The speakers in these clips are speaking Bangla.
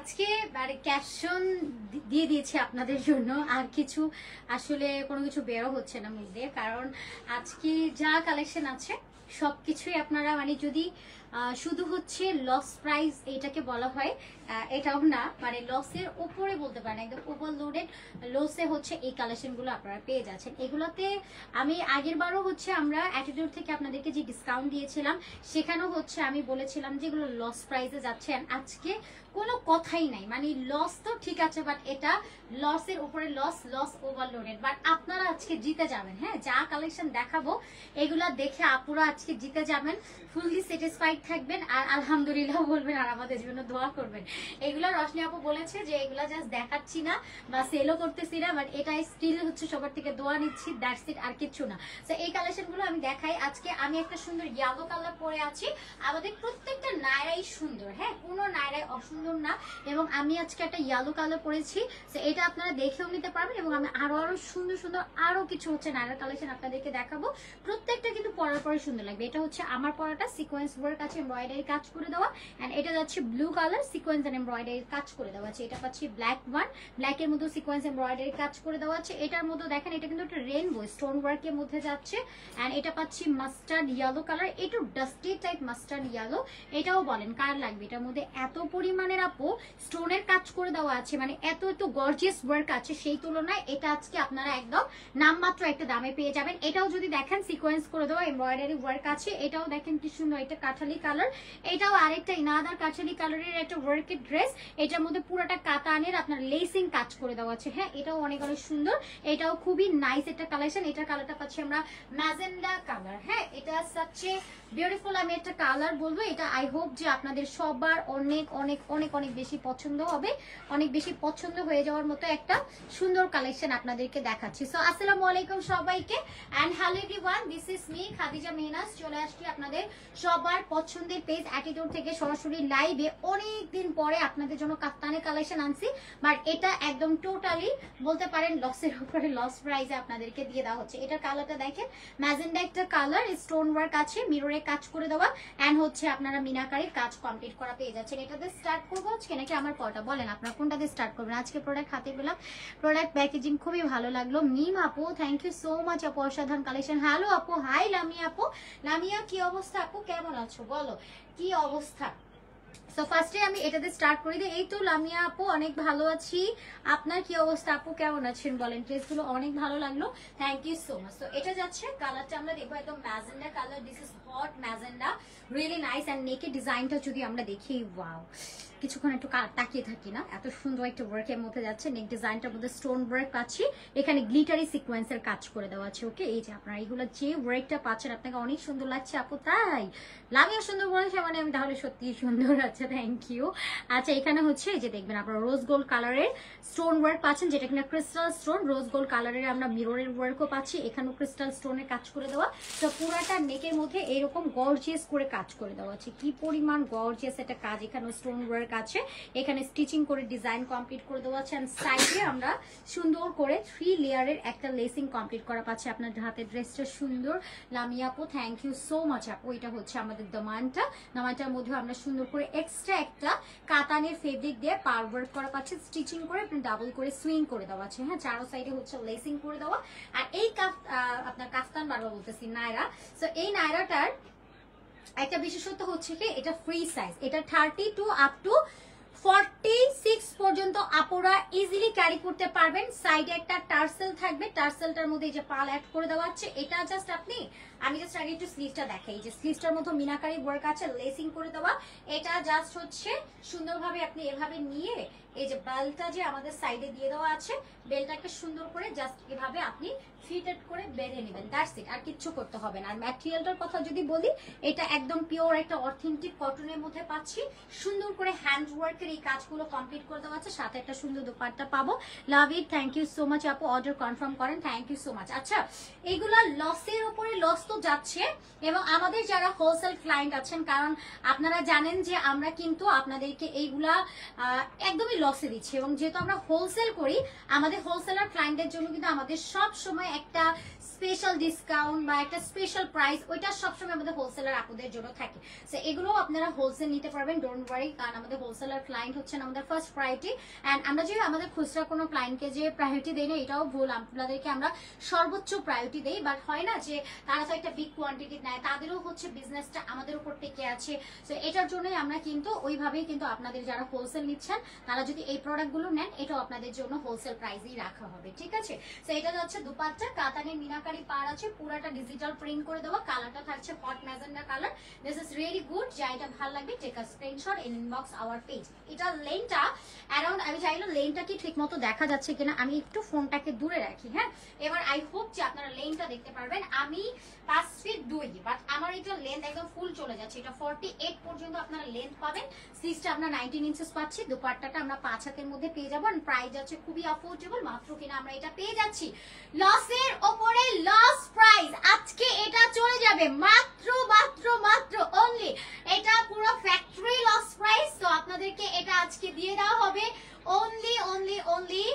আজকে মানে ক্যাপশন দিয়ে দিয়েছি আপনাদের জন্য, আর কিছু আসলে কোনো কিছু বেরো হচ্ছে না মুখ দিয়ে, কারণ আজকে যা কালেকশন আছে সবকিছুই আপনারা মানে যদি শুধু হচ্ছে লস প্রাইস এটাকে বলা হয়, এটাও না, মানে লসের উপরে বলতে পারেন, একদম ওভারলোডেড লসে হচ্ছে এই কালেকশনগুলো আপনারা পেয়ে যাচ্ছেন। এগুলোতে আমি আগের বারও হচ্ছে আমরা অ্যাটিটিউড থেকে আপনাদেরকে যে ডিসকাউন্ট দিয়েছিলাম সেখানেও হচ্ছে আমি বলেছিলাম যে এগুলো লস প্রাইসে যাচ্ছেন। আজকে কোনো কথাই নাই, মানে লস তো ঠিক আছে, বাট এটা লসের উপরে লস, লস ওভারলোডেড, বাট আপনারা আজকে জিতে যাবেন। হ্যাঁ, যা কালেকশন দেখাবো এগুলা দেখে আপুরা আজকে জিতে যাবেন, ফুললি স্যাটিসফাইড থাকবেন, আর আলহামদুলিল্লাহ বলবেন, আর আমাদের জন্য দোয়া করবেন। এগুলা রশনি আপু বলেছে যে এগুলা জাস্ট দেখাচ্ছি না বা সেলও করতেছি না, বাট এটা স্টিল হচ্ছে সবার থেকে দোয়া নিচ্ছি, দ্যাটস ইট, আর কিচ্ছু না। তো এই কালেকশনগুলো আমি দেখাই। আজকে আমি একটা সুন্দর ইয়েলো কালার পরে আছি। আমাদের প্রত্যেকটা নায়রাই সুন্দর, হ্যাঁ, কোনো নায়রাই অসুন্দর না। এবং আমি আজকে একটা ইয়েলো কালার পরেছি, তো এটা আপনারা দেখেও নিতে পারবেন। এবং আমি আরো সুন্দর সুন্দর আরো কিছু হচ্ছে নায়রার কালেকশন আপনাদেরকে দেখাবো। প্রত্যেকটা কিন্তু পরার পরে সুন্দর লাগবে। এটা হচ্ছে আমার পরাটা সিকোয়েন্স ওয়ার্ক আছে, এমব্রয়ডারি কাজ করে দেওয়া, এন্ড এটা যাচ্ছে blue colour sequence and embroidery কাজ করে দেওয়া আছে। এটা পাচ্ছি ব্ল্যাক ওয়ান, ব্ল্যাকের মধ্যে সিকোয়েন্স এমব্রয়ডারি কাজ করে দেওয়া আছে। এটার মধ্যে দেখেন এটা কিন্তু একটা রেইনবো স্টোন ওয়ার্কের মধ্যে যাচ্ছে, এন্ড এটা পাচ্ছি মাস্টার্ড ইয়েলো কালার, একটু ডাস্টি টাইপ মাস্টার্ড ইয়েলো। এটাও বলেন কার লাগবে। এটার মধ্যে এত পরিমাণের আপু স্টোনের কাজ করে দেওয়া আছে, মানে এত এত গর্জিয়াস ওয়ার্ক আছে, সেই তুলনায় এটা আজকে আপনারা একদম নামমাত্র একটা দামে পেয়ে যাবেন। এটাও যদি দেখেন সিকোয়েন্স করে দেওয়া এমব্রয়ডারি ওয়ার্ক আছে। এটাও দেখেন কি সুন্দর, এটা কাঠালি কালার, এটাও আরেকটা ইনাদার কাঠালি কালারের একটা ওয়ার্কের ড্রেস। এটার মধ্যে পুরোটা কাতানের আপনার লেসিং কাজ করে দেওয়া আছে। হ্যাঁ, এটাও অনেক অনেক সুন্দর, এটাও খুবই নাইস একটা কালেকশন। এটার কালারটা পাচ্ছি আমরা ম্যাজেন্ডা কালার। হ্যাঁ, এটা সবচেয়ে বিউটিফুল আমি একটা কালার বলবো। এটা আই হোপ যে আপনাদের সবার অনেক অনেক অনেক অনেক বেশি পছন্দ হবে, অনেক বেশি পছন্দ হয়ে যাওয়ার মতো একটা সুন্দর কালেকশন আপনাদেরকে দেখাচ্ছি। সো আসসালামু আলাইকুম সবাইকে, and hello everyone, this is me Khadija Mehnaz. চলে আসছি আপনাদের সবার পছন্দের পেজ অ্যাটিটিউড থেকে সরাসরি লাইভে। অনেক দিন পরে আপনাদের জন্য কাফতানের কালেকশন আনছি, বাট এটা একদম টোটালি বলতে পারেন লসের উপরে লস প্রাইসে আপনাদেরকে দিয়ে দেওয়া হচ্ছে। এটার কালারটা দেখেন ম্যাজেন্ডা একটা কালার, স্টোন ওয়ার্ক আছে, মিররে কাজ করে দেওয়া, এন্ড হচ্ছে আপনারা মিনাকারির কাজ কমপ্লিট করা পেয়ে যাচ্ছেন। এটাতে স্টার্ট করবো আজকে নাকি আমার পটা, বলেন আপনারা কোনটাতে স্টার্ট করবেন? আজকে প্রোডাক্ট হাতে পেলাম, প্রোডাক্ট প্যাকেজিং খুবই ভালো লাগলো। মিম আপু থ্যাংক ইউ সো মাচ আপু, অসাধারণ কালেকশন। হ্যালো আপু, হাই লামিয়া আপু। লামিয়া কি অবস্থা আপু, কেমন আছো বলো, কি অবস্থা? সো ফার্স্টে আমি এটাতে স্টার্ট করে দিই। এই তো লামিয়া আপু, অনেক ভালো আছি, আপনার কি অবস্থা আপু, কেমন আছেন বলেন? ড্রেসগুলো অনেক ভালো লাগলো, থ্যাংক ইউ সো মাচ। তো এটা যাচ্ছে কালারটা আমরা দেখবো একদম magenta colour, this is hot magenta, really nice. And নেকের ডিজাইনটা যদি আমরা দেখি, ওয়াও, কিছুক্ষণ একটু তাকিয়ে থাকি না, এত সুন্দর একটা ওয়ার্কের মধ্যে যাচ্ছে। নেক ডিজাইনটার মধ্যে স্টোন ওয়ার্ক পাচ্ছি, এখানে গ্লিটারি সিকোয়েন্সের কাজ করে দেওয়া আছে। ওকে, এই যে আপনারা এইগুলো যে ওয়ার্কটা পাচ্ছেন আপনাকে অনেক সুন্দর লাগছে আপু, তাই লামিয়া সুন্দর বলেছে মানে আমি তাহলে সত্যি সুন্দর আছে, থ্যাংক ইউ। আচ্ছা, এখানে হচ্ছে এই যে দেখবেন আপনারা রোজ গোল্ড কালারের স্টোন ওয়ার্ক পাচ্ছেন, যেটা কিনা ক্রিস্টাল স্টোন। রোজ গোল্ড কালারের আমরা মিররের ওয়ার্কও পাচ্ছি, এখানেও ক্রিস্টাল স্টোনের কাজ করে দেওয়া। তো পুরাটা নেকের মধ্যে এরকম গর্জিয়াস করে কাজ করে দেওয়া আছে, কি পরিমাণ গর্জিয়াস একটা কাজ। এখানে স্টোন ওয়ার্ক আছে, এখানে স্টিচিং করে ডিজাইন কমপ্লিট করে দেওয়া আছে, এন্ড সাইডে আমরা সুন্দর করে 3 লেয়ারের একটা লেসিং কমপ্লিট করা পাচ্ছি। আপনার হাতের ড্রেসটা সুন্দর লামিয়া আপু, থ্যাংক ইউ সো মাচ আপু। এটা হচ্ছে আমাদের দামানটার মধ্যে আমরা সুন্দর করে এক্সট্রা একটা কাতানের ফেব্রিক দিয়ে পার ওয়ার্ক করা পাচ্ছি, স্টিচিং করে আপনি ডাবল করে সুইং করে দেওয়া আছে। হ্যাঁ, চারো সাইডে হচ্ছে লেসিং করে দেওয়া। আর এই আপনার কাফতান বারবার বলতেছি নায়রা। সো এই নায়রাটার একটা বিশেষত্ব হচ্ছে কি, এটা ফ্রি সাইজ, এটা 32 আপ টু 46 পর্যন্ত আপুরা ইজিলি ক্যারি করতে পারবেন। সাইডে একটা টার্সেল থাকবে, টার্সেলটার মধ্যে এই যে পাল অ্যাড করে দেওয়া আছে। এটা জাস্ট আমি জাস্ট আগে একটু স্লিভসটা দেখাই, যে স্লিভসটার মধ্যে মিনাকারি ওয়ার্ক আছে, লেসিং করে দেওয়া। এটা জাস্ট হচ্ছে সুন্দরভাবে আপনি এভাবে নিয়ে এই যে বেলটা যে আমাদের সাইডে দিয়ে দেওয়া আছে, বেলটাকে সুন্দর করে জাস্ট এভাবে আপনি ফিটেড করে বেঁধে নেবেন, দ্যাটস ইট, আর কিচ্ছু করতে হবে না। আর ম্যাটেরিয়ালটার কথা যদি বলি, এটা একদম পিওর একটা অথেন্টিক কটনের মধ্যে পাচ্ছি, সুন্দর করে হ্যান্ড ওয়ার্কের এই কাজগুলো কমপ্লিট করে দেওয়া আছে, সাথে একটা সুন্দর দোপাট্টা পাবো। লাভ ইট, থ্যাংক ইউ সো মাচ আপু, অর্ডার কনফার্ম করেন, থ্যাংক ইউ সো মাচ। আচ্ছা, এইগুলা লসের উপরে লস তো যাচ্ছে, এবং আমাদের যারা হোলসেল ক্লায়েন্ট আছেন, কারণ আপনারা জানেন যে আমরা কিন্তু আপনাদেরকে এইগুলা একদমই লসে দিচ্ছি, এবং যেহেতু আমরা হোলসেল করি, আমাদের হোলসেলার ক্লায়েন্টের জন্য কিন্তু আমাদের সব সময় একটা স্পেশাল ডিসকাউন্ট বা একটা স্পেশাল প্রাইস, ওইটা সবসময় আমাদের হোলসেলার আপুদের জন্য থাকে। সো এগুলো আপনারা হোলসেল নিতে পারবেন, ডোন্ট ওয়ারি, কারণ আমাদের হোলসেলার ক্লায়েন্ট হচ্ছেন আমাদের ফার্স্ট প্রায়োরিটি। অ্যান্ড আমরা যে আমাদের খুচরা কোনো ক্লায়েন্টকে যে প্রায়োরিটি দেই না, এটাও ভুল। আপনাদেরকে আমরা সর্বোচ্চ প্রায়োরিটি দেই, বাট হয় না যে তারা তো একটা বিগ কোয়ান্টিটি নেয়, তাদেরও হচ্ছে বিজনেসটা আমাদের উপর টেকে আছে। সো এটার জন্যই আমরা কিন্তু ওইভাবেই কিন্তু আপনাদের যারা হোলসেল নিচ্ছেন তারা যদি এই প্রোডাক্টগুলো নেন, এটাও আপনাদের জন্য হোলসেল প্রাইসেই রাখা হবে, ঠিক আছে। সো এটা যাচ্ছে দুপাট্টা, কাতানের মিনাকারি পার আছে, পুরাটা ডিজিটাল প্রিন্ট করে দেওয়া, কালারটা থাকছে hot magenta colour. This is really good. যা এটা ভালো লাগবে take a screenshot in inbox our page. এটা লেনটা অ্যারাউন্ড, আমি চাইলে লেনটা কি ঠিক মতো দেখা যাচ্ছে কিনা, আমি একটু ফোনটাকে দূরে রাখি। হ্যাঁ, এবার আই হোপ যে আপনারা লেনটা দেখতে পারবেন। আমি 5 ফিট 2, বাট আমার এটা লেন্থ একদম ফুল চলে যাচ্ছে, এটা 48 পর্যন্ত আপনারা লেন্থ পাবেন। স্লিভসটা আমরা 19 ইঞ্চেস পাচ্ছি, দুপাট্টাটা আমরা 5 হাতের মধ্যে পেয়ে যাবো। প্রাইস আছে খুবই অ্যাফোর্ডেবল, মাত্র কিনা আমরা এটা পেয়ে যাচ্ছি লসের ওপরে লস প্রাইস। আজকে এটা চলে যাবে মাত্র মাত্র মাত্র অনলি, এটা পুরো ফ্যাক্টরি লস প্রাইস। তো আপনাদেরকে এটা আজকে দিয়ে দেওয়া হবে অনলি অনলি অনলি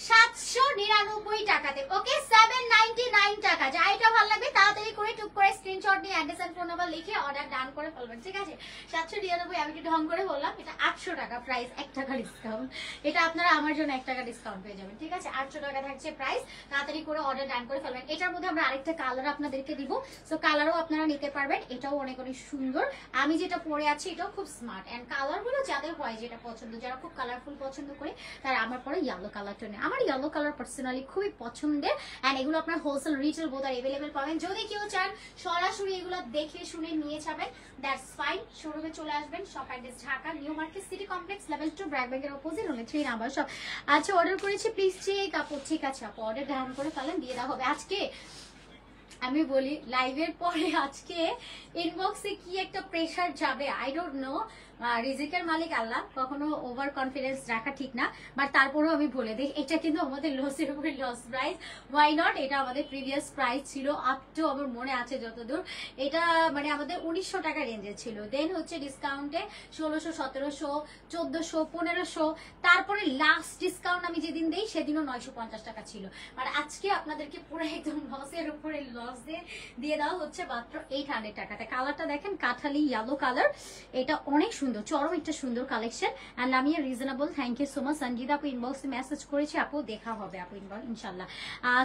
799 টাকাতে। ওকে, 799 টাকা। যা এটা ভালো লাগবে তাড়াতাড়ি করে টুক করে স্ক্রিনশট নিয়ে অ্যাড্রেস এন্ড ফোন নাম্বার লিখে অর্ডার ডান করে ফেলবেন, ঠিক আছে। 799, আমি কি ঢং করে বললাম, এটা 800 টাকা প্রাইস, 1 টাকা ডিসকাউন্ট। এটা আপনারা আমার জন্য 1 টাকা ডিসকাউন্ট পেয়ে যাবেন, ঠিক আছে। 800 টাকা থাকছে প্রাইস, তাড়াতাড়ি করে অর্ডার ডান করে ফেলবেন। এটার মধ্যে আমরা আরেকটা কালার আপনাদেরকে দিব, সো কালারও আপনারা নিতে পারবেন। এটাও অনেক অনেক সুন্দর। আমি যেটা পরে আছি এটাও খুব স্মার্ট। এন্ড কালারগুলো যাদের হয় যেটা পছন্দ, যারা খুব কালারফুল পছন্দ করে, তারা আমার পরে ইয়েলো কালারটা নেয়। আমার ইয়েলো কালার পার্সোনালি খুবই পছন্দের। এন্ড এগুলো আপনার হোলসেল রিটেল বোথ আর अवेलेबल পাবেন। যদি কেউ চান সরাসরি এগুলো দেখে শুনে নিয়ে যাবেন, দ্যাটস ফাইন। শোরুমে চলে আসবেন, shop address Dhaka new market city complex level 2 BRAC ব্যাংকের অপোজিট রুমে 3 নাম্বার শপ। আচ্ছা, অর্ডার করেছি প্লিজ চেক আপু, ঠিক আছে আপু, অর্ডার ডান করে ফেলেন, দিয়ে দেওয়া হবে। আজকে আমি বলি লাইভের পরে আজকে ইনবক্সে কি একটা প্রেসার যাবে, আই ডোন্ট নো। রিজিকের মালিক আল্লাহ, কখনো ওভার কনফিডেন্স রাখা ঠিক না, বাট তারপরেও আমি বলে দিই এটা কিন্তু আমাদের লসের উপরে লস প্রাইস। ওয়াই নট, এটা আমাদের প্রিভিয়াস প্রাইস ছিল আপ টু, আমার মনে আছে যতদূর, এটা মানে আমাদের 1900 টাকা রেঞ্জে ছিল। দেন হচ্ছে ডিসকাউন্টে 1600, 1700, 1400, 1500, তারপরে লাস্ট ডিসকাউন্ট আমি যেদিন দেই সেদিনও 950 টাকা ছিল। আর আজকে আপনাদেরকে পুরো একদম লসের উপরে লস দিয়ে দেওয়া হচ্ছে মাত্র 800 টাকাতে। কালারটা দেখেন, কাঠালি ইয়েলো কালার, এটা অনেক সুন্দর, চরম একটা সুন্দর কালেকশন। এন্ড আমি reasonable. Thank you so much. Sanjida আপু ইনবক্সে মেসেজ করেছি, আপু দেখা হবে আপু ইনশাল্লাহ।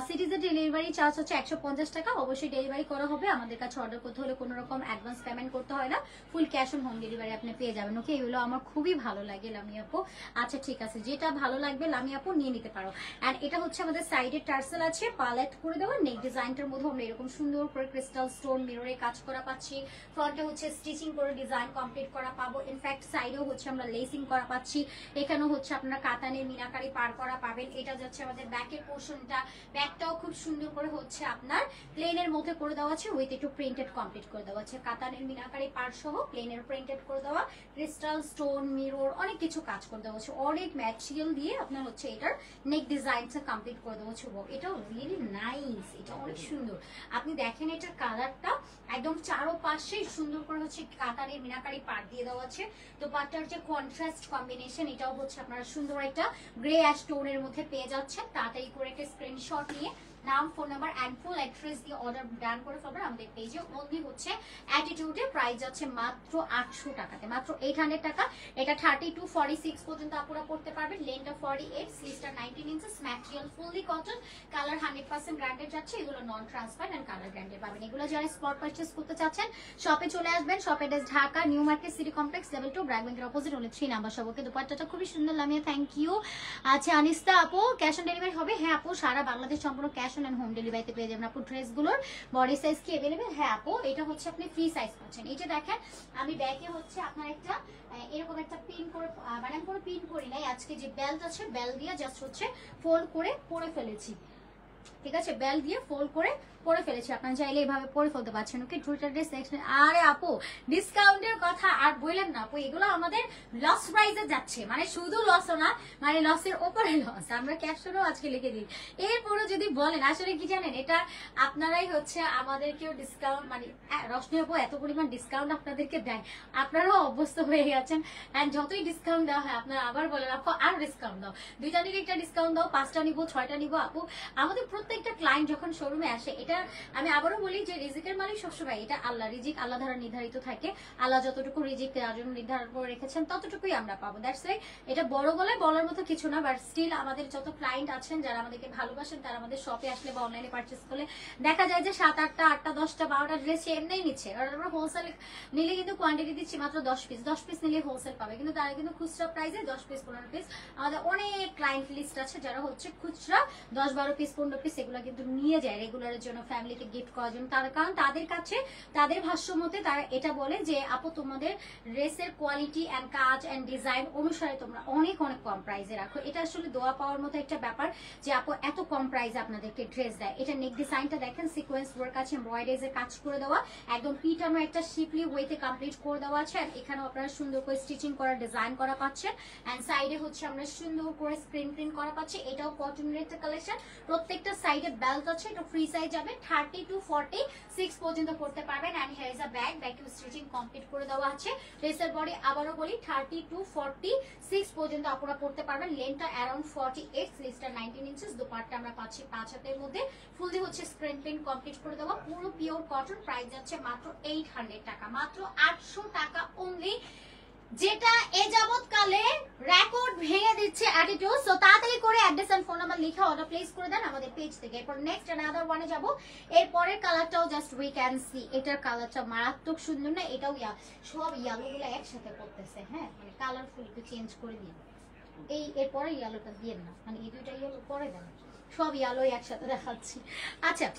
সিটিজের ডেলিভারি চার্জ হচ্ছে 150 টাকা, অবশ্যই ডেলিভারি করা হবে। আমাদের কাছে অর্ডার করতে হলে কোনো রকম অ্যাডভান্স পেমেন্ট করতে হয় না, full cash on home delivery আপনি পেয়ে যাবেন। ওকে, এগুলো আমার খুবই ভালো লাগে লামি আপু। আচ্ছা ঠিক আছে, যেটা ভালো লাগবে লামি আপু নিয়ে নিতে পারো। এন্ড এটা হচ্ছে আমাদের সাইডে টার্সেল আছে, পালেট করে দেওয়া। নেক ডিজাইনটার মধ্যে আমরা এরকম সুন্দর করে ক্রিস্টাল স্টোন মিররে কাজ করা পাচ্ছি। ফ্রন্টে হচ্ছে স্টিচিং করে ডিজাইন কমপ্লিট করা পাবো। ইনফ্যাক্ট সাইডেও হচ্ছে আমরা লেসিং করা পাচ্ছি। এখানেও হচ্ছে আপনারা কাতানের মিনাকারি পার করা পাবেন। এটা যাচ্ছে আমাদের ব্যাকের পোর্শনটা, ব্যাকটাও খুব সুন্দর করে হচ্ছে আপনার প্লেনের মধ্যে করে দেওয়া আছে, উইথ একটু প্রিন্টেড কমপ্লিট করে দেওয়া আছে। কাতানের মিনাকারি পার সহ প্লেনের প্রিন্টেড করে দেওয়া, ক্রিস্টাল স্টোন মিরর অনেক কিছু কাজ করে দেওয়া আছে। অনেক ম্যাটেরিয়াল দিয়ে আপনার হচ্ছে এটার নেক ডিজাইনটা কমপ্লিট করে দেওয়া আছে। এটাও রিয়েলি নাইস, এটা অনেক সুন্দর। আপনি দেখেন এটার কালারটা একদম চারোপাশে সুন্দর করে হচ্ছে কাতানের মিনাকারি পার দিয়ে দেওয়া আছে। দোপাট্টার যে কন্ট্রাস্ট কম্বিনেশন, এটাও হচ্ছে আপনারা সুন্দর একটা গ্রে অ্যাশ টোনের মধ্যে পেয়ে যাচ্ছেন। তাড়াতাড়ি করে একটা স্ক্রিনশট নিয়ে নাম, phone number and full address দিয়ে অর্ডার ডান করে ফেলবেন আমাদের পেজে। অনলি হচ্ছে অ্যাটিটিউডে প্রাইস যাচ্ছে মাত্র 800 টাকাতে, মাত্র 800 টাকা। এটা 30 to 46 পর্যন্ত আপনারা পড়তে পারবেন। লেনটা 48, স্লিভসটা 19 inches, material fully cotton, colour 100% গ্রান্ডেড যাচ্ছে। এগুলো নন ট্রান্সপারেন্ট এন্ড কালার গ্রান্ডেড পাবেন। এগুলো যারা স্পট পারচেজ করতে চাচ্ছেন শপে চলে আসবেন। Shop address Dhaka new market city complex level 2 BRAC ব্যাংকের অপোজিট হলে 3 নাম্বার শপ। ওকে, দুপাট্টাটা খুবই সুন্দর লামিয়া, থ্যাংক ইউ। আচ্ছা আনিস্তা আপু, ক্যাশ অন ডেলিভারি হবে? হ্যাঁ আপু, সারা বাংলাদেশ সম্পূর্ণ ক্যাশ অন হোম ডেলিভারিতে পেয়ে যাবেন। আপু ড্রেসগুলোর বডি সাইজ কি अवेलेबल? হ্যাঁ আপু, এটা হচ্ছে আপনি ফ্রি সাইজ পাচ্ছেন। এই যে দেখেন, আমি ব্যাকে হচ্ছে আপনার একটা এরকম একটা পিন করে, মানে আমি কোনো পিন করি নাই, আজকে যে বেল্ট আছে বেল্ট দিয়ে জাস্ট হচ্ছে ফোল্ড করে পরে ফেলেছি, ঠিক আছে। বেল দিয়ে ফোল্ড করে পরে ফেলেছি, আপনারা চাইলে এভাবে পরে ফেলতে পারছেন। ওকে, টুইটার ড্রেস সেকশন। আরে আপু ডিসকাউন্টের কথা আর বললেন না আপু, এগুলো আমাদের লস প্রাইসে যাচ্ছে, মানে শুধু লসও না, মানে লসের ওপরে লস। আমরা ক্যাপশনও আজকে লিখে দিই। এরপরে যদি বলেন আসলে কি জানেন, এটা আপনারাই হচ্ছে আমাদেরকেও ডিসকাউন্ট, মানে রশনি আপু এত পরিমাণ ডিসকাউন্ট আপনাদেরকে দেয়, আপনারাও অভ্যস্ত হয়ে গেছেন। অ্যান্ড যতই ডিসকাউন্ট দেওয়া হয় আপনারা আবার বলেন আপু আর ডিসকাউন্ট দাও, 2টা নিলে একটা ডিসকাউন্ট দাও, 5টা নিবো 6টা নিবো। আপু আমাদের প্রত্যেকটা ক্লায়েন্ট যখন শোরুমে আসে, এটা আমি আবারও বলি যে রিজিকের মালিক সবসময় এটা আল্লাহ, রিজিক আল্লাহ দ্বারা নির্ধারিত থাকে। আল্লাহ যতটুকু রিজিক তার জন্য নির্ধারণ করে রেখেছেন ততটুকুই আমরা পাবো। দ্যাটস ওয়াই এটা বড় গলায় বলার মতো কিছু না, বাট স্টিল আমাদের যত ক্লায়েন্ট আছেন যারা আমাদেরকে ভালোবাসেন তারা আমাদের শপে আসলে বা অনলাইনে পারচেস করলে দেখা যায় যে 7, 8, 8, 10, 12টা ড্রেস এমনিই নিচ্ছে। আর আমরা হোলসেল নিলে কিন্তু কোয়ান্টিটি দিচ্ছি মাত্র 10 পিস, 10 পিস নিলে হোলসেল পাবে, কিন্তু তারা কিন্তু খুচরা প্রাইসে 10 পিস 15 পিস। আমাদের অনেক ক্লায়েন্ট লিস্ট আছে যারা হচ্ছে খুচরা 10, 12 পিস 15 পিস এগুলো কিন্তু নিয়ে যায় রেগুলারের জন্য, ফ্যামিলিকে গিফট করার জন্য। তার কারণ তাদের কাছে তাদের ভাষ্য মতে তারা এটা বলে যে আপু তোমাদের ড্রেসের কোয়ালিটি এন্ড কাজ এন্ড ডিজাইন অনুসারে তোমরা অনেক অনেক কম প্রাইসে রাখো। এটা আসলে দোয়া পাওয়ার মতো একটা ব্যাপার যে আপু এত কম প্রাইসে আপনাদেরকে ড্রেস দেয়। এটা নেক ডিজাইনটা দেখেন, সিকোয়েন্স ওয়ার্ক আছে, এমব্রয়ডারিজ এর কাজ করে দেওয়া, একদম পিটানো একটা শিপলি ওয়েতে কমপ্লিট করে দেওয়া আছে। আর এখানেও আপনারা সুন্দর করে স্টিচিং করা ডিজাইন করা পাচ্ছেন। এন্ড সাইডে হচ্ছে আমরা সুন্দর করে স্ক্রিন প্রিন্ট করা পাচ্ছি। এটাও কটনের একটা কালেকশন, প্রত্যেকটা সাইডে বেল্ট আছে, এটা ফ্রি সাইজ যাবে 30 to 46 পর্যন্ত পড়তে পারবেন। And here is a bag, ব্যাগেও স্টিচিং কমপ্লিট করে দেওয়া আছে। ড্রেসের বডি আবারও বলি 30 to 46 পর্যন্ত আপনারা পড়তে পারবেন। লেন্থটা অ্যারাউন্ড 48, স্লিভসটা 19 ইঞ্চেস। দুপাট্টা আমরা পাচ্ছি 5 হাতের মধ্যে, ফুল দিয়ে হচ্ছে স্ক্রিন প্রিন্ট কমপ্লিট করে দেওয়া, পুরো পিওর কটন। প্রাইস যাচ্ছে মাত্র 800 টাকা, মাত্র 800 টাকা অনলি, যেটা এ যাবৎকালে রেকর্ড ভেঙে দিচ্ছে অ্যাটিটিউড। সো তাড়াতাড়ি করে অ্যাড্রেস এন্ড ফোন নাম্বার লিখে অর্ডার প্লেস করে দেন আমাদের পেজ থেকে। এরপর নেক্সট অ্যানাদার ওয়ানে যাব। এর পরের কালারটাও জাস্ট উই ক্যান সি, এটার কালারটা মারাত্মক সুন্দর না? এটাও সব ইয়ালো গুলো একসাথে পড়তেছে, হ্যাঁ মানে কালারফুল একটু চেঞ্জ করে দিন। এই এরপরে ইয়ালোটা দিয়ে না, মানে এই দুইটা ইয়েলো পরে দেন, সব ইয়ালো একসাথে দেখাচ্ছি। আচ্ছা,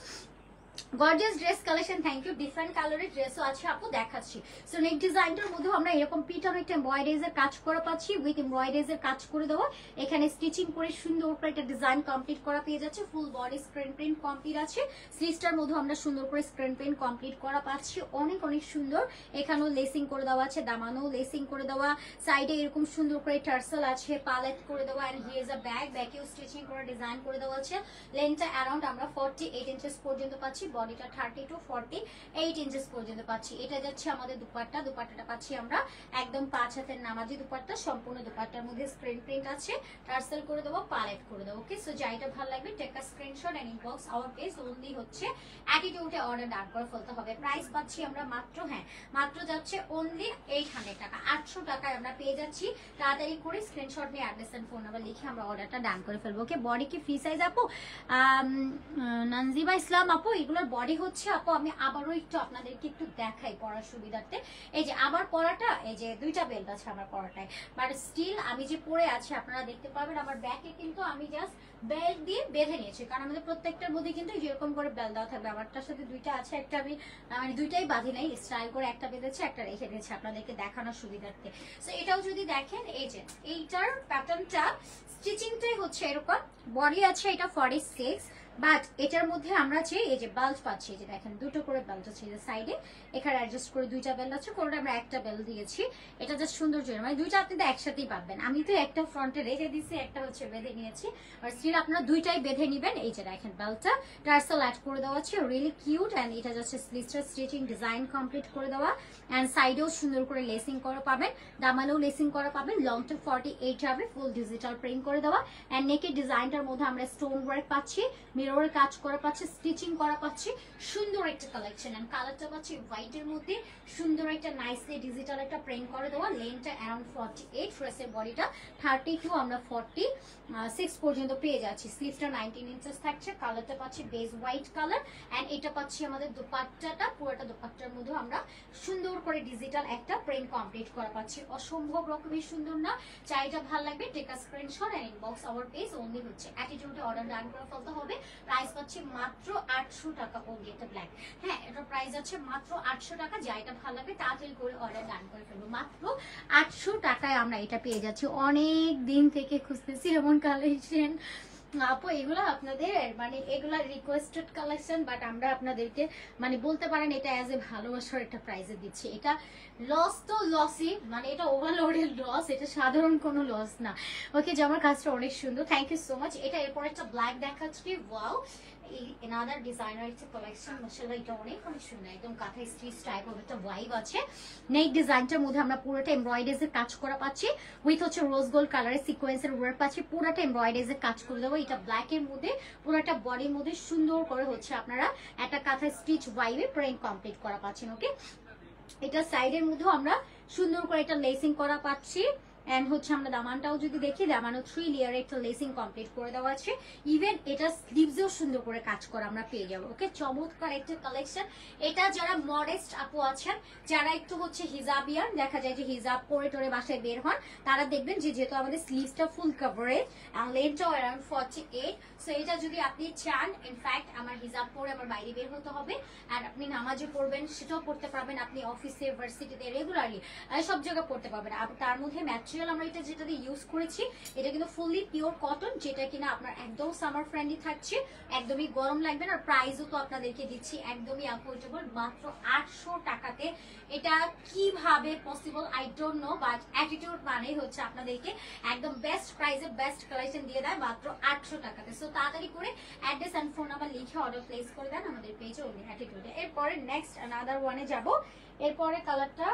gorgeous dress collection, thank you. Different কালারের ড্রেসও আছে আপু, দেখাচ্ছি। সো নেক ডিজাইনটার মধ্যেও আমরা এরকম পিটানো একটা এমব্রয়ডারিজ এর কাজ করা পাচ্ছি, উইথ এমব্রয়ডারিজ এর কাজ করে দেওয়া, এখানে স্টিচিং করে সুন্দর করে একটা ডিজাইন কমপ্লিট করা পেয়ে যাচ্ছে। Full body screen print complete আছে, স্লিভসটার মধ্যে আমরা সুন্দর করে স্ক্রিন প্রিন্ট কমপ্লিট করা পাচ্ছি, অনেক অনেক সুন্দর। এখানেও লেসিং করে দেওয়া আছে, দামানেও লেসিং করে দেওয়া, সাইডে এরকম সুন্দর করে টার্সেল আছে, পালেট করে দেওয়া। And here is a bag, ব্যাগেও স্টিচিং করে ডিজাইন করে দেওয়া আছে। লেন্থটা অ্যারাউন্ড আমরা 48 ইঞ্চেস পর্যন্ত পাচ্ছি, বডিটা 30 to 48 ইঞ্চেস পর্যন্ত পাচ্ছি। এটা যাচ্ছে আমাদের দুপাট্টা, দুপাট্টাটা পাচ্ছি আমরা একদম 5 হাতের নামাজি দুপাট্টা, সম্পূর্ণ দুপাট্টার মধ্যে স্ক্রিন প্রিন্ট আছে, টার্সেল করে দেবো, পালেট করে দেবো। ওকে, সো যাইটা ভালো লাগবে take a screenshot and inbox our page only হচ্ছে অ্যাটিটিউডে অর্ডার ডান করে ফেলতে হবে। প্রাইস পাচ্ছি আমরা মাত্র, হ্যাঁ মাত্র যাচ্ছে অনলি 800 টাকা, 800 টাকায় আমরা পেয়ে যাচ্ছি। তাড়াতাড়ি করে স্ক্রিনশট নিয়ে অ্যাড্রেস এন্ড ফোন নাম্বার লিখে আমরা অর্ডারটা ডান করে ফেলবো। ওকে, বডি কি ফ্রি সাইজ আপু? নানজিবা ইসলাম আপু, এগুলোর বডি হচ্ছে আপু, আমি আবারও একটু আপনাদেরকে একটু দেখাই পড়ার সুবিধার্থে। এই যে আমার পড়াটা, এই যে দুইটা বেল্ট আছে আমার পড়াটায়, বাট স্টিল আমি যে পরে আছি আপনারা দেখতে পাবেন আমার ব্যাকে কিন্তু আমি জাস্ট বেল্ট দিয়ে বেঁধে নিয়েছি, কারণ আমাদের প্রত্যেকটার মধ্যে কিন্তু যেরকম করে বেল্ট দেওয়া থাকবে। আমারটার সাথে দুইটা আছে, একটা আমি মানে দুইটাই বাঁধি নাই, স্টাইল করে একটা বেঁধেছে, একটা রেখে দিয়েছে আপনাদেরকে দেখানোর সুবিধার্থে। সো এটাও যদি দেখেন, এই যে এইটার প্যাটার্নটা স্টিচিংটাই হচ্ছে এরকম, বডি আছে এটা 46, বাট এটার মধ্যে আমরা যে এই যে বেল্ট পাচ্ছি, যে দেখেন দুটো করে বেল্ট আছে সাইডে, এখানে অ্যাডজাস্ট করে দুইটা বেল্ট আছে, কোনটা আমরা একটা বেল্ট দিয়েছি। এটা জাস্ট সুন্দর জন্য, মানে দুইটা আপনি তো একসাথেই পাবেন। আমি তো একটা ফ্রন্টে রেখে দিয়েছি, একটা হচ্ছে বেঁধে নিয়েছি, আর স্টিল আপনারা দুইটাই বেঁধে নেবেন। এই যে দেখেন বেল্টটা টার্সেল অ্যাড করে দেওয়া আছে, রিয়েলি কিউট। এন্ড এটা যাচ্ছে স্লিভসটা স্টিচিং ডিজাইন কমপ্লিট করে দেওয়া, এন্ড সাইডেও সুন্দর করে লেসিং করা পাবেন, দামানেও লেসিং করা পাবেন। লংটা 48 হবে, ফুল ডিজিটাল প্রিন্ট করে দেওয়া। এন্ড নেকের ডিজাইনটার মধ্যে আমরা স্টোন ওয়ার্ক পাচ্ছি, মিররের কাজ করা পাচ্ছি, স্টিচিং করা পাচ্ছি, সুন্দর একটা কালেকশন। এন্ড কালারটা পাচ্ছি হোয়াইটের মধ্যে, সুন্দর একটা নাইসলি ডিজিটাল একটা প্রিন্ট করে দেওয়া। লেন্থটা অ্যারাউন্ড 48, ড্রেসের বডিটা 32, আমরা 46 পর্যন্ত পেয়ে যাচ্ছি। স্লিভসটা 19 ইঞ্চেস থাকছে, কালারটা পাচ্ছি বেজ হোয়াইট কালার। এন্ড এটা পাচ্ছি আমাদের দুপাট্টাটা, পুরোটা দুপাট্টার মধ্যে আমরা সুন্দর করে ডিজিটাল একটা প্রিন্ট কমপ্লিট করা পাচ্ছি, অসম্ভব রকমের সুন্দর না? চাইটা ভালো লাগবে take a screenshot and inbox our page only হচ্ছে অ্যাটিটিউডে অর্ডার ডান করে ফেলতে হবে। প্রাইস পাচ্ছি মাত্র 800 টাকা অনলি। এটা ব্ল্যাক, হ্যাঁ এটা প্রাইস আছে মাত্র 800 টাকা। যাইটা ভালো লাগবে তাড়াতাড়ি করে অর্ডার ডান করে ফেলবো, মাত্র 800 টাকায় আমরা এটা পেয়ে যাচ্ছি। অনেক দিন থেকে খুঁজতেছি এমন কালেকশন আপু, এগুলো আপনাদের মানে এগুলা রিকোয়েস্টেড কালেকশন, বাট আমরা আপনাদেরকে মানে বলতে পারেন এটা অ্যাজ এ ভালোবাসার একটা প্রাইজে দিচ্ছি। এটা লস তো লসই, মানে এটা ওভারলোডের লস, এটা সাধারণ কোনো লস না। ওকে, যে আমার কাজটা অনেক সুন্দর, থ্যাংক ইউ সো মাচ। এটা এরপর একটা ব্ল্যাক দেখাচ্ছি, ওয়াও এই এনাদার ডিজাইনার একটা কালেকশন, মাশাআল্লাহ এটা অনেক অনেক সুন্দর, একদম কাঁথা স্টিচ টাইপ অফ একটা ভাইব আছে। নেক ডিজাইনটার মধ্যে আমরা পুরোটা এমব্রয়ডারিজ এর কাজ করা পাচ্ছি, উইথ হচ্ছে রোজ গোল্ড কালারের সিকোয়েন্সের ওয়ার্ক পাচ্ছি, পুরোটা এমব্রয়ডারিজ এর কাজ করে দেবো। এটা ব্ল্যাক এর মধ্যে পুরোটা বডির মধ্যে সুন্দর করে হচ্ছে আপনারা একটা কাঁথা স্টিচ ভাইবে প্রিন্ট কমপ্লিট করা পাচ্ছেন। ওকে, এটা সাইডের মধ্যেও আমরা সুন্দর করে একটা লেসিং করা পাচ্ছি। এন্ড হচ্ছে আমরা দামানটাও যদি দেখি, দামানও 3 লেয়ারে একটা লেসিং কমপ্লিট করে দেওয়া আছে। ইভেন এটা স্লিভসেও সুন্দর করে কাজ করা আমরা পেয়ে যাবো। ওকে, চমৎকার একটা কালেকশন। এটা যারা মডেস্ট আপু আছেন, যারা একটু হচ্ছে হিজাবিয়ান, দেখা যায় যে হিজাব পরে টোরে বাসায় বের হন, তারা দেখবেন যে যেহেতু আমাদের স্লিভসটা ফুল কভারেজ আর লেন্থটাও অ্যারাউন্ড 48, সো এটা যদি আপনি চান, ইনফ্যাক্ট আমার হিজাব পরে আমার বাইরে বের হতে হবে আর আপনি নামাজে পড়বেন, সেটাও পড়তে পারবেন, আপনি অফিসে ভার্সিটিতে রেগুলারলি সব জায়গায় পড়তে পারবেন। আর তার মধ্যে ম্যাটেরিয়াল আমরা এটা যেটা দিয়ে ইউজ করেছি, এটা কিন্তু ফুললি পিওর কটন, যেটা কিনা আপনার একদম সামার ফ্রেন্ডলি থাকছে, একদমই গরম লাগবে না। আর প্রাইসও তো আপনাদেরকে দিচ্ছি একদমই অ্যাফোর্ডেবল, মাত্র 800 টাকাতে। এটা কিভাবে possible I don't know, but attitude মানেই হচ্ছে আপনাদেরকে একদম বেস্ট প্রাইসে বেস্ট কালেকশন দিয়ে দেয় মাত্র 800 টাকাতে। সো তাড়াতাড়ি করে অ্যাড্রেস এন্ড ফোন নাম্বার লিখে অর্ডার প্লেস করে দেন আমাদের পেজে ওনলি অ্যাটিটিউডে। এরপরে নেক্সট আনাদার ওয়ানে যাব। এরপরে কালারটা,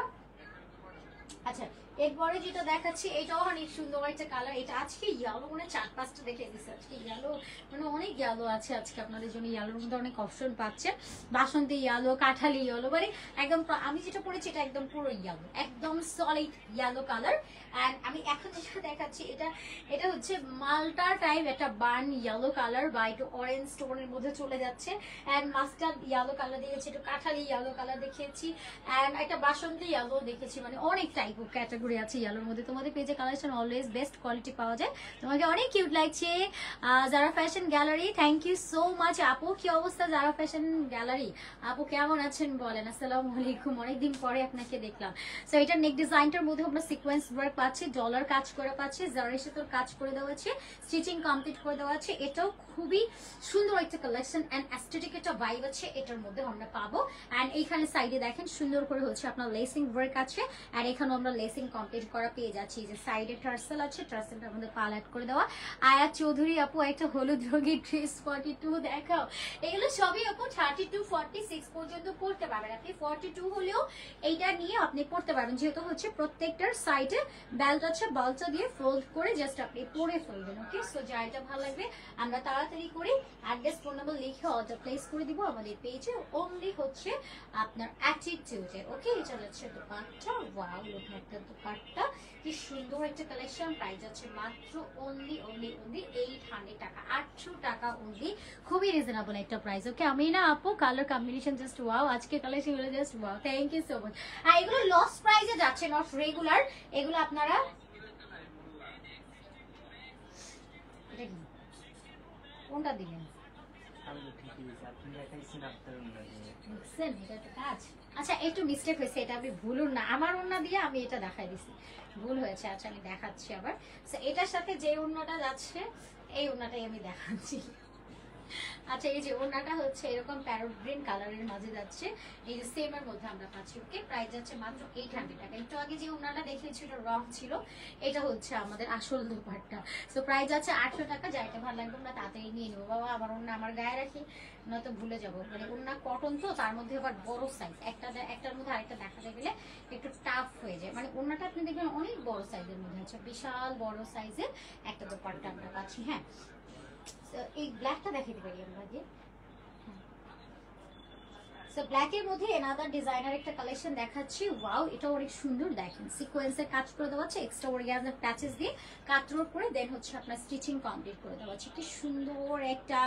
আচ্ছা এরপরে যেটা দেখাচ্ছি এটাও অনেক সুন্দর একটা কালার। এটা আজকে ইয়েলো মানে 4-5টা দেখে দিচ্ছে, আজকে ইয়েলো মানে অনেক ইয়েলো আছে আজকে আপনাদের জন্য। ইয়েলোর মধ্যে অনেক অপশন পাচ্ছে, বাসন্তী ইয়েলো, কাঠালি ইয়েলো, মানে একদম আমি যেটা পরেছি এটা একদম পুরো ইয়েলো, একদম সলিড ইয়েলো কালার। এন্ড আমি এখন যেটা দেখাচ্ছি এটা হচ্ছে মাল্টা টাইপ একটা বার্ন ইয়েলো কালার বা একটু অরেঞ্জ টোনের মধ্যে চলে যাচ্ছে। এন্ড মাস্টার্ড ইয়েলো কালার দেখেছি, একটু কাঠালি ইয়েলো কালার দেখেছি, এন্ড একটা বাসন্তী ইয়েলো দেখেছি, মানে অনেক টাইপ অফ ক্যাটাগরি আছে ইয়েলোর মধ্যে। তোমাদের পেজে কালেকশন অলওয়েজ বেস্ট কোয়ালিটি পাওয়া যায়। তোমাকে অনেক কিউট লাগছে যারা fashion gallery, thank you so much আপু। কি অবস্থা যারা ফ্যাশন গ্যালারি আপু, কেমন আছেন বলেন? আসসালামু আলাইকুম, অনেকদিন পরে আপনাকে দেখলাম। সো এটা নেক ডিজাইনটার মধ্যে আমরা সিকোয়েন্স ওয়ার্ক পাচ্ছি, ডলার কাজ করে পাচ্ছি, জারের সাথে কাজ করে দেওয়া আছে, স্টিচিং কমপ্লিট করে দেওয়া আছে। এটাও খুবই সুন্দর একটা কালেকশন এন্ড অ্যাস্থেটিক একটা ভাইব আছে এটার মধ্যে আমরা পাবো। এন্ড এইখানে সাইডে দেখেন সুন্দর করে হচ্ছে আপনার লেসিং ওয়ার্ক আছে, আর এখানেও আমরা লেসিং কমপ্লিট করা পেয়ে যাচ্ছি। যে সাইডে টার্সেল আছে, টার্সেলটার মধ্যে পাল অ্যাড করে দেওয়া। আয়াত চৌধুরী আপু একটা হলুদ রঙের ড্রেস 42 দেখাও। এগুলো সবই আপু 32, 46 পর্যন্ত পড়তে পারবেন আপনি। 42 হলেও এইটা নিয়ে আপনি পড়তে পারবেন, যেহেতু হচ্ছে প্রত্যেকটার সাইডে বেল্ট আছে, বেল্টটা দিয়ে ফোল্ড করে জাস্ট আপনি পরে ফেলবেন। ওকে, সো যা এটা ভালো লাগবে আমরা তাড়াতাড়ি করে অ্যাড্রেস ফোন নাম্বার লিখে অর্ডার প্লেস করে দিব আমাদের পেজে ওনলি হচ্ছে আপনার অ্যাটিটিউডে। ওকে, এটা হচ্ছে দোপাট্টা, ওয়াও লুক একটা দোপাট্টা, কি সুন্দর একটা কালেকশন। প্রাইস আছে মাত্র অনলি 800 টাকা, 800 টাকা অনলি, খুবই রিজনেবল একটা প্রাইস। ওকে, আমি না আপু কালার কম্বিনেশন জাস্ট ওয়াও, আজকে কালেকশন গুলো just wow, thank you so much. আর এগুলো লস প্রাইসে যাচ্ছে, নট রেগুলার। এগুলো আপনারা কোনটা দিলেন? আচ্ছা একটু মিস্টেক হয়েছে, এটা আপনি ভুলুন না, আমার ওড়না দিয়ে আমি এটা দেখাই দিছি, ভুল হয়েছে। আচ্ছা আমি দেখাচ্ছি আবার। এটার সাথে যে ওড়নাটা যাচ্ছে এই ওড়নাটাই আমি দেখাচ্ছি। আচ্ছা এই যে ওড়নাটা হচ্ছে এরকম প্যারট গ্রিন কালারের মাঝে যাচ্ছে, এই যে সেম এর মধ্যে আমরা পাচ্ছি। ওকে, প্রাইস যাচ্ছে মাত্র 800 টাকা। একটু আগে যে ওড়নাটা দেখিয়েছি এটা রং ছিল, এটা হচ্ছে আমাদের আসল দোপাট্টা। সো প্রাইস যাচ্ছে 800 টাকা। যা এটা ভালো লাগবে আমরা তাড়াতাড়ি নিয়ে নেবো। বাবা আমার ওড়না আমার গায়ে রাখি, নয়তো ভুলে যাবো। মানে ওড়না কটন তো, তার মধ্যে আবার বড় সাইজ, একটার মধ্যে আরেকটা দেখাতে গেলে একটু টাফ হয়ে যায়। মানে ওড়নাটা আপনি দেখবেন অনেক বড় সাইজের মধ্যে আছে, বিশাল বড় সাইজের একটা দোপাট্টা আমরা পাচ্ছি। হ্যাঁ, এই ব্ল্যাকটা দেখাতে পারি আমরা যে, সো ব্ল্যাকের মধ্যে এনাদার ডিজাইনার একটা কালেকশন দেখাচ্ছি। ওয়াও, এটা অনেক সুন্দর, দেখেন সিকোয়েন্সের কাজ করে দেওয়া আছে, এক্সট্রা অর্গানজার প্যাচেস দিয়ে কাটওয়ার্ক করে দেন হচ্ছে আপনার স্টিচিং কমপ্লিট করে দেওয়া আছে। কি সুন্দর একটা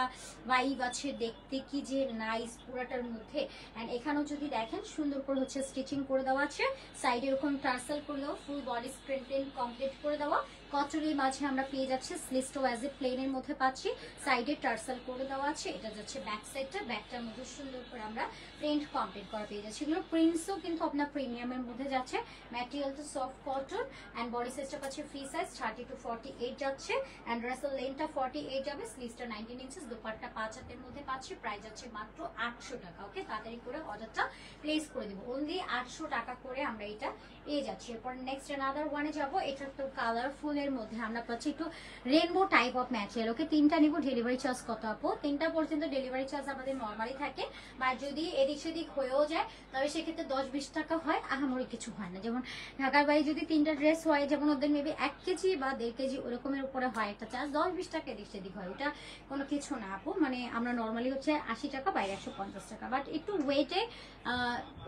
ভাইব আছে, দেখতে কি যে নাইস পুরাটার মধ্যে। এন্ড এখানেও যদি দেখেন সুন্দর করে হচ্ছে স্টিচিং করে দেওয়া আছে, সাইডে এরকম টার্সেল করে দেওয়া, full body screen print complete করে দেওয়া। কটনের মাঝে আমরা পেয়ে যাচ্ছি স্লিভসটা অ্যাজ এ প্লেনের মধ্যে পাচ্ছি, সাইডে টার্সেল করে দেওয়া আছে। এটা যাচ্ছে ব্যাক সাইডটা, ব্যাকটার মধ্যে সুন্দর করে আমরা প্রিন্ট কমপ্লিট করা পেয়ে যাচ্ছে। এগুলো প্রিন্টসও কিন্তু আপনার প্রিমিয়ামের মধ্যে যাচ্ছে, ম্যাটেরিয়ালটা সফট কটন। অ্যান্ড বডি সাইজটা পাচ্ছে ফ্রি সাইজ 30 to 48 যাচ্ছে, অ্যান্ড ড্রেসের লেন্থটা 48 যাবে, স্লিভসটা 19 ইঞ্চেস, দোপাট্টা 5 হাতের মধ্যে পাচ্ছি। প্রাইস যাচ্ছে মাত্র 800 টাকা। ওকে, তাড়াতাড়ি করে অর্ডারটা প্লেস করে দিব, অনলি 800 টাকা করে আমরা এটা পেয়ে যাচ্ছি। এরপর নেক্সট অ্যানাদার ওয়ানে যাবো। এটা তো কালারফুল ম্যাটেরিয়ালের মধ্যে আমরা পাচ্ছি একটু রেনবো টাইপ অফ ম্যাটেরিয়াল। ওকে, 3টা নিব। ডেলিভারি চার্জ কত আপু? 3টা পর্যন্ত ডেলিভারি চার্জ আমাদের নর্মালি থাকে, বা যদি এদিক সেদিক হয়েও যায় তবে সেক্ষেত্রে 10-20 টাকা হয়, আহামরি কিছু হয় না। যেমন ঢাকার বাইরে যদি 3টা ড্রেস হয়, যেমন ওদের মেবি 1 কেজি বা 1.5 কেজি ওরকমের উপরে হয় একটা চার্জ, 10-20 টাকা এদিক সেদিক হয়, ওটা কোনো কিছু না আপু। মানে আমরা নর্মালি হচ্ছে 80 টাকা, বাইরে 150 টাকা, বাট একটু ওয়েটে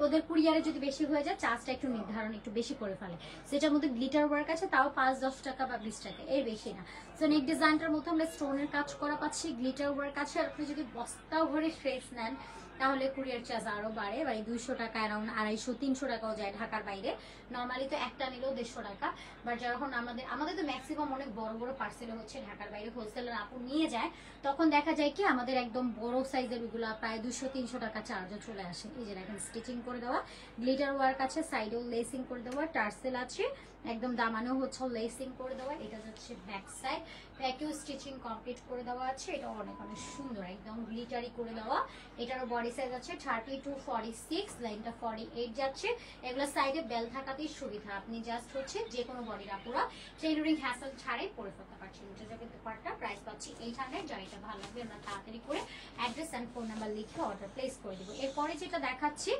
ওদের কুরিয়ারে যদি বেশি হয়ে যায় চার্জটা একটু নির্ধারণ একটু বেশি করে ফেলে। সেটার মধ্যে গ্লিটার ওয়ার্ক আছে, তাও 5-10 টাকা বা 20 টাকা, এর বেশি না। সো নেক ডিজাইনটার মধ্যে আমরা স্টোনের কাজ করা পাচ্ছি, গ্লিটার ওয়ার্ক আছে। আর আপনি যদি বস্তা ভরে ড্রেস নেন তাহলে কুরিয়ার চার্জ আরো বাড়ে, মানে 200 টাকা, অ্যারাউন্ড 250-300 টাকাও যায় ঢাকার বাইরে। নর্মালি তো একটা নিলেও 150 টাকা, বাট যখন আমাদের তো ম্যাক্সিমাম অনেক বড় বড় পার্সেল হচ্ছে ঢাকার বাইরে হোলসেলার আপু নিয়ে যায়, তখন দেখা যায় কি আমাদের একদম বড় সাইজের ওইগুলো প্রায় 200-300 টাকা চার্জও চলে আসে। এই যে দেখেন স্টিচিং করে দেওয়া, গ্লিটার ওয়ার্ক আছে, সাইডেও লেসিং করে দেওয়া, টার্সেল আছে, একদম দামানো হচ্ছে লেসিং করে দেওয়া। এটা যাচ্ছে ব্যাক সাইড, ব্যাকেও স্টিচিং কমপ্লিট করে দেওয়া আছে। এটা অনেক অনেক সুন্দর, একদম গ্লিটারি করে দেওয়া। এটারও বডি সাইজ আছে 30-46, লাইনটা 48 যাচ্ছে। এগুলো সাইডে বেল থাকাতেই সুবিধা, আপনি জাস্ট হচ্ছে যে কোনো বডির আপুরা টেইলরিং হ্যাসেল ছাড়াই পরে ফেলতে পারছেন। এটা যাবে দুপাট্টা, প্রাইস পাচ্ছি 800। যার এটা ভালো লাগবে আমরা তাড়াতাড়ি করে অ্যাড্রেস অ্যান্ড ফোন নাম্বার লিখে অর্ডার প্লেস করে দেবো। এরপরে যেটা দেখাচ্ছি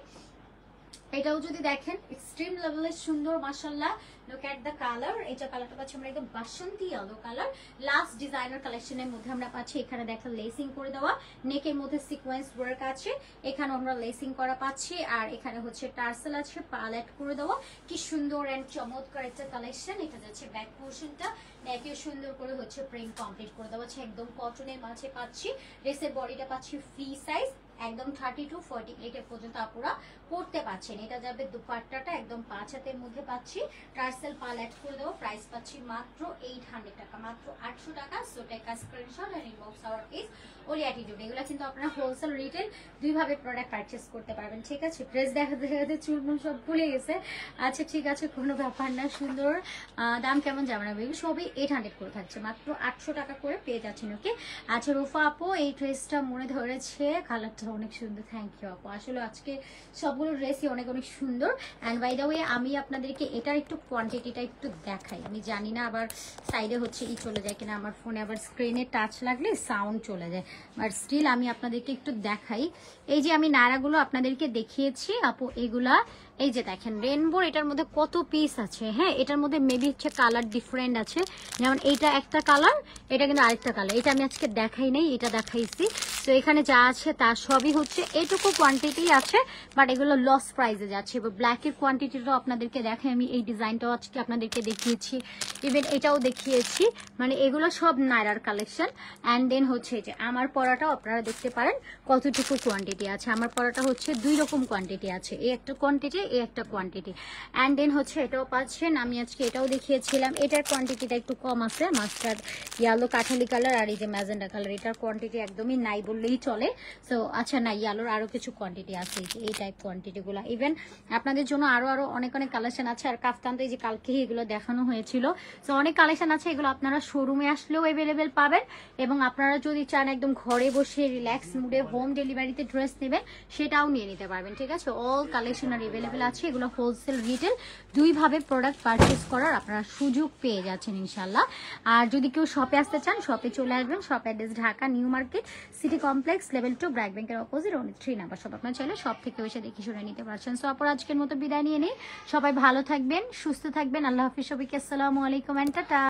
এটাও যদি দেখেন এক্সট্রিম লেভেলের সুন্দর মাশাআল্লাহ। Look at the colour. এটা কালারটা পাচ্ছি আমরা একদম বাসন্তী ইয়েলো কালার। লাস্ট ডিজাইনার কালেকশনের মধ্যে আমরা পাচ্ছি। এখানে দেখেন লেসিং করে দেওয়া, নেকের মধ্যে সিকোয়েন্স ওয়ার্ক আছে, এখানে আমরা লেসিং করা পাচ্ছি। আর এখানে হচ্ছে টার্সেল আছে, পালেট করে দেওয়া। কি সুন্দর এন্ড চমৎকার একটা কালেকশন। এটা যাচ্ছে ব্যাক পোর্শনটা, নেকেও সুন্দর করে হচ্ছে প্রিন্ট কমপ্লিট করে দেওয়া আছে, একদম কটনের মাঝে পাচ্ছি। ড্রেসের বডিটা পাচ্ছি ফ্রি সাইজ, একদম 30-48 এর পর্যন্ত আপুরা পড়তে পাচ্ছেন। এটা যাবে দুপাট্টাটা একদম 5 হাতের মধ্যে পাচ্ছি, টার্সেল পাল অ্যাড করে দেবো। প্রাইস পাচ্ছি মাত্র 800 টাকা, মাত্র 800 টাকা। So take a screenshot and inbox our page only Attitude. এগুলো কিন্তু আপনারা হোলসেল রিটেল দুইভাবে প্রোডাক্ট পারচেস করতে পারবেন, ঠিক আছে। ড্রেস দেখাতে দেখাতে চুলমুল সব ভুলে গেছে। আচ্ছা ঠিক আছে, কোনো ব্যাপার না। সুন্দর দাম কেমন যাবে না বেবি, সবই 800 করে থাকছে, মাত্র 800 টাকা করে পেয়ে যাচ্ছেন। ওকে, আচ্ছা রুফা আপু এই ড্রেসটা মনে ধরেছে, কালারটা অনেক সুন্দর। থ্যাংক ইউ আপু, আসলে আজকে সবগুলো ড্রেসই অনেক অনেক সুন্দর। অ্যান্ড বাই দ্য ওয়ে আমি আপনাদেরকে এটার একটু কোয়ান্টিটিটা একটু দেখাই। আমি জানি না আবার সাইডে হচ্ছে চলে যায় কিনা, আমার ফোনে আবার স্ক্রিনে টাচ লাগলে সাউন্ড চলে যায়, বাট স্টিল আমি আপনাদেরকে একটু দেখাই। এই যে আমি নাড়াগুলো আপনাদেরকে দেখিয়েছি আপু, এগুলা এই যে দেখেন রেনবোর এটার মধ্যে কত পিস আছে। হ্যাঁ, এটার মধ্যে মেবি হচ্ছে কালার ডিফারেন্ট আছে, যেমন এইটা একটা কালার, এটা কিন্তু আরেকটা কালার। এটা আমি আজকে দেখাই নাই, এটা দেখাইছি। তো এখানে যা আছে তার সবই হচ্ছে এটুকু কোয়ান্টিটি আছে, বাট এগুলো লস প্রাইসে যাচ্ছে। এবার ব্ল্যাকের কোয়ান্টিটিটাও আপনাদেরকে দেখাই আমি, এই ডিজাইনটাও আজকে আপনাদেরকে দেখিয়েছি, ইভেন এটাও দেখিয়েছি। মানে এগুলো সব নাইরার কালেকশন। অ্যান্ড দেন হচ্ছে যে আমার পরাটাও আপনারা দেখতে পারেন কতটুকু কোয়ান্টিটি আছে। আমার পরাটা হচ্ছে 2 রকম কোয়ান্টিটি আছে, এই একটা কোয়ান্টিটি, এই একটা কোয়ান্টিটি। অ্যান্ড দেন হচ্ছে এটাও পাচ্ছেন, আমি আজকে এটাও দেখিয়েছিলাম। এটার কোয়ান্টিটিটা একটু কম আছে, মাস্টার্ড ইয়ালো কাঠালি কালার আর এই যে ম্যাজেন্ডা কালার, এটার কোয়ান্টিটি একদমই নাই বললেই চলে। সো আচ্ছা না, ইয়ালোর আরো কিছু কোয়ান্টিটি আছে, এই টাইপ কোয়ান্টিটিগুলো। ইভেন আপনাদের জন্য আরো অনেক অনেক কালেকশন আছে। আর কাফতান তো এই যে কালকে এগুলো দেখানো হয়েছিল। সো অনেক কালেকশন আছে, এগুলো আপনারা শোরুমে আসলেও অ্যাভেলেবেল পাবেন, এবং আপনারা যদি চান একদম ঘরে বসে রিল্যাক্স মুডে হোম ডেলিভারিতে ড্রেস নেবেন সেটাও নিয়ে নিতে পারবেন, ঠিক আছে। অল কালেকশন আর অ্যাভেলেবেল আছে। এগুলো হোলসেল রিটেল দুইভাবে প্রোডাক্ট পারচেস করার আপনারা সুযোগ পেয়ে যাচ্ছেন ইনশাল্লাহ। আর যদি কেউ শপে আসতে চান শপে চলে আসবেন। Shop address Dhaka new market city complex level 2 BRAC ব্যাংকের অপোজিট 3 নাম্বার শপ। আপনারা চাইলে সব থেকে এসে দেখে শুনে নিতে পারছেন। সো আপনারা আজকের মতো বিদায় নিয়ে নিই, সবাই ভালো থাকবেন, সুস্থ থাকবেন। আল্লাহ হাফিজ সবাইকে, আসসালামু আলাইকুম এন্ড টাটা।